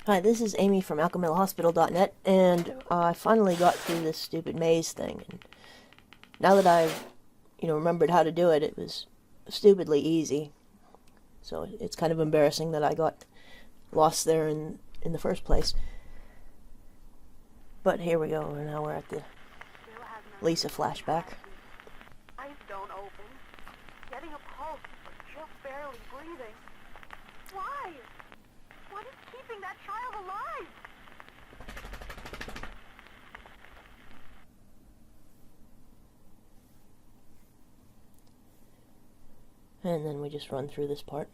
Hi, this is Amy from alchemillhospital.net, and I finally got through this stupid maze thing. And now that I've, remembered how to do it, it was stupidly easy. So it's kind of embarrassing that I got lost there in the first place. But here we go, and now we're at the Lisa flashback. Eyes don't open. Getting a pulse, but just barely breathing. Why? What is keeping that child alive? And then we just run through this part.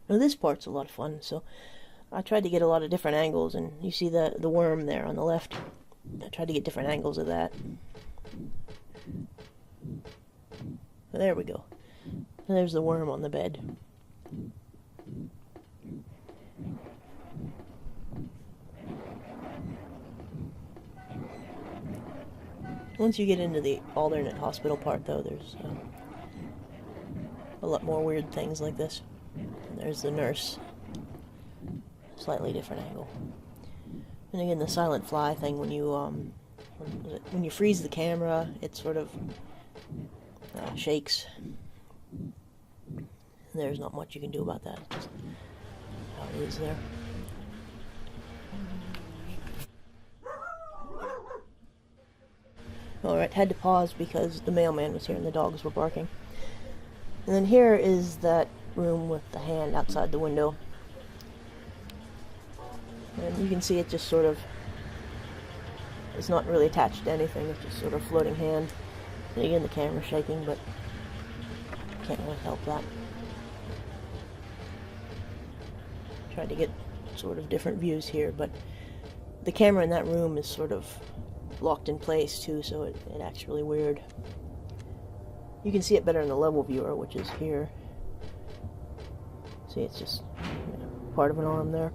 Now this part's a lot of fun, so I tried to get a lot of different angles, and you see the worm there on the left. I tried to get different angles of that. There we go. And there's the worm on the bed. Once you get into the alternate hospital part, though, there's a lot more weird things like this. And there's the nurse. Slightly different angle. And again, the silent fly thing, when you freeze the camera, it sort of shakes. And there's not much you can do about that. It's just how it is there. Alright, had to pause because the mailman was here and the dogs were barking. And then here is that room with the hand outside the window. And you can see it just sort of, it's not really attached to anything, it's just sort of floating hand. And again, the camera's shaking, but can't really help that. Tried to get sort of different views here, but the camera in that room is sort of locked in place too, so it acts really weird. You can see it better in the level viewer, which is here. See, it's just part of an arm there.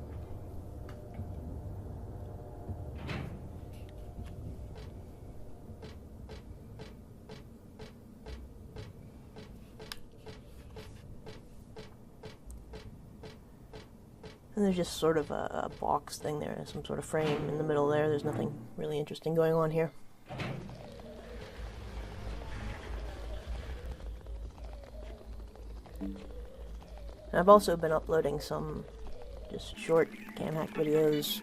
And there's just sort of a box thing there, some sort of frame in the middle there. There's nothing really interesting going on here. I've also been uploading some just short Camhack videos,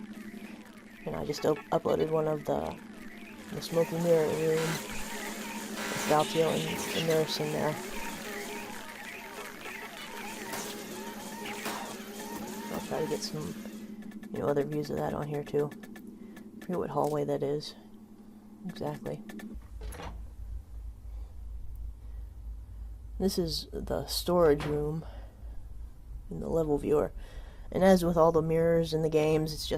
and I just uploaded one of the smoky mirror room with Valtio and the nurse in there. I'll try to get some, other views of that on here too. I forget what hallway that is exactly. This is the storage room in the level viewer, and as with all the mirrors in the games,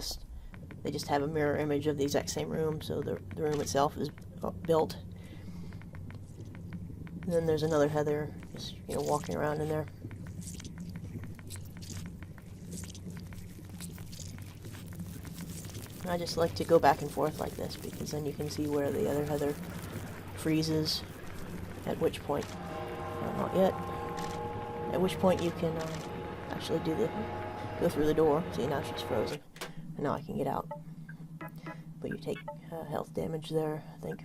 they just have a mirror image of the exact same room, so the room itself is built. And then there's another Heather just walking around in there. I just like to go back and forth like this, because then you can see where the other Heather freezes, at which point, not yet, at which point you can actually go through the door. See, now she's frozen, and now I can get out. But you take health damage there, I think.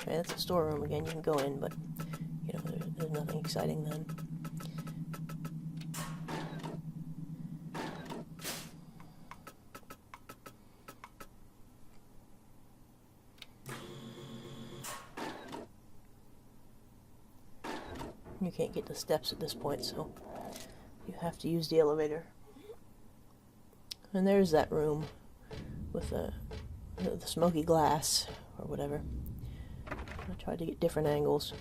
Okay, that's a storeroom again. You can go in, but there's nothing exciting then. You can't get the steps at this point, so you have to use the elevator. And there's that room with the smoky glass or whatever. I tried to get different angles.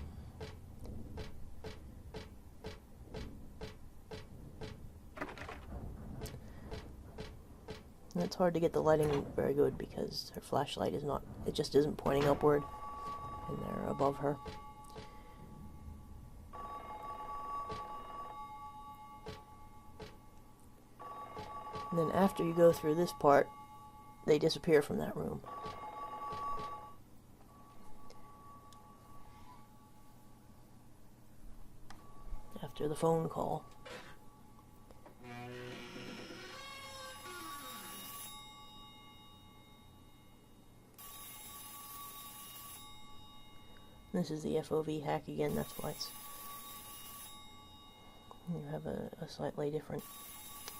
And it's hard to get the lighting very good because her flashlight is not, it just isn't pointing upward. and they're above her. And then after you go through this part, they disappear from that room. After the phone call. This is the FOV hack again, that's why it's... You have a slightly different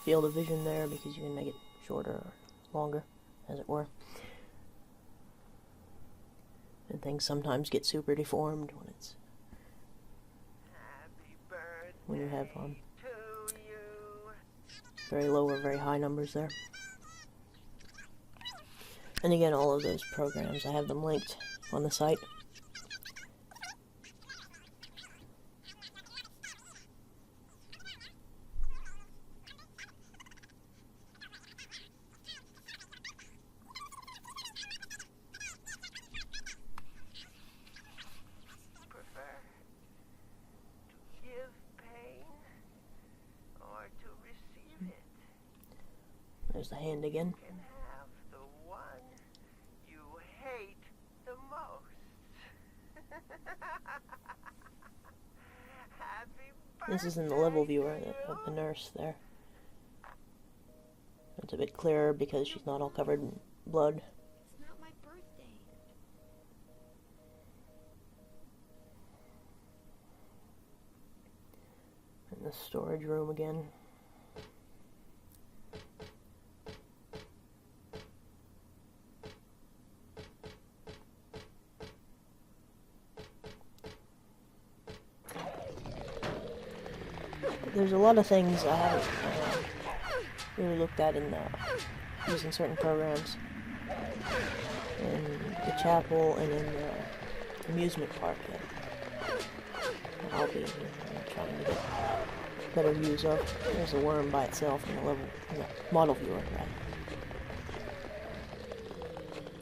field of vision there because you can make it shorter or longer, as it were. And things sometimes get super deformed when it's... when you have very low or very high numbers there. And again, all of those programs, I have them linked on the site. There's the hand again. Can have the one you hate the most. Happy This is in the level viewer of the nurse there. It's a bit clearer because she's not all covered in blood. It's not my birthday. In the storage room again. There's a lot of things I haven't really looked at in using certain programs. In the chapel and in the amusement park that I'll be trying to get better views of. There's a worm by itself in the model viewer, right?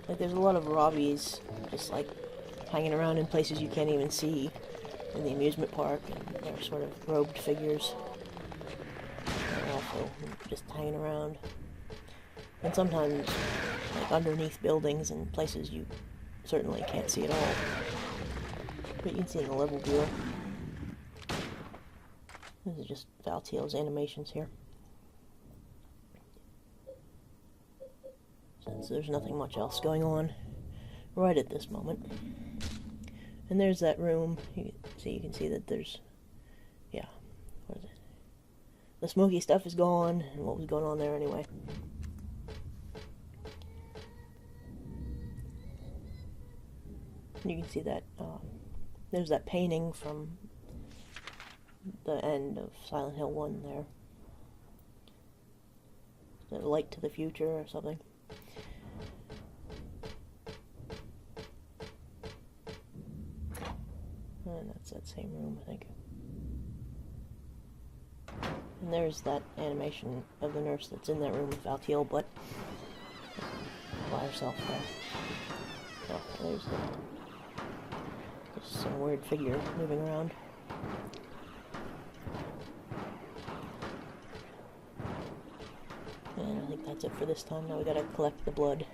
Like there's a lot of Robbies just like hanging around in places you can't even see in the amusement park, and they're sort of robed figures. They're also just hanging around. And sometimes, like underneath buildings and places you certainly can't see at all. But you can see in the level viewer. This is just Valtiel's animations here. Since there's nothing much else going on right at this moment. And there's that room. You can see that there's, yeah, what is it? The smoky stuff is gone, and what was going on there anyway. You can see that there's that painting from the end of Silent Hill 1 there. The Light to the Future or something. And that's that same room, I think. And there's that animation of the nurse that's in that room with Valtiel, but by herself there. Oh, there's some weird figure moving around. And I think that's it for this time. Now we gotta collect the blood.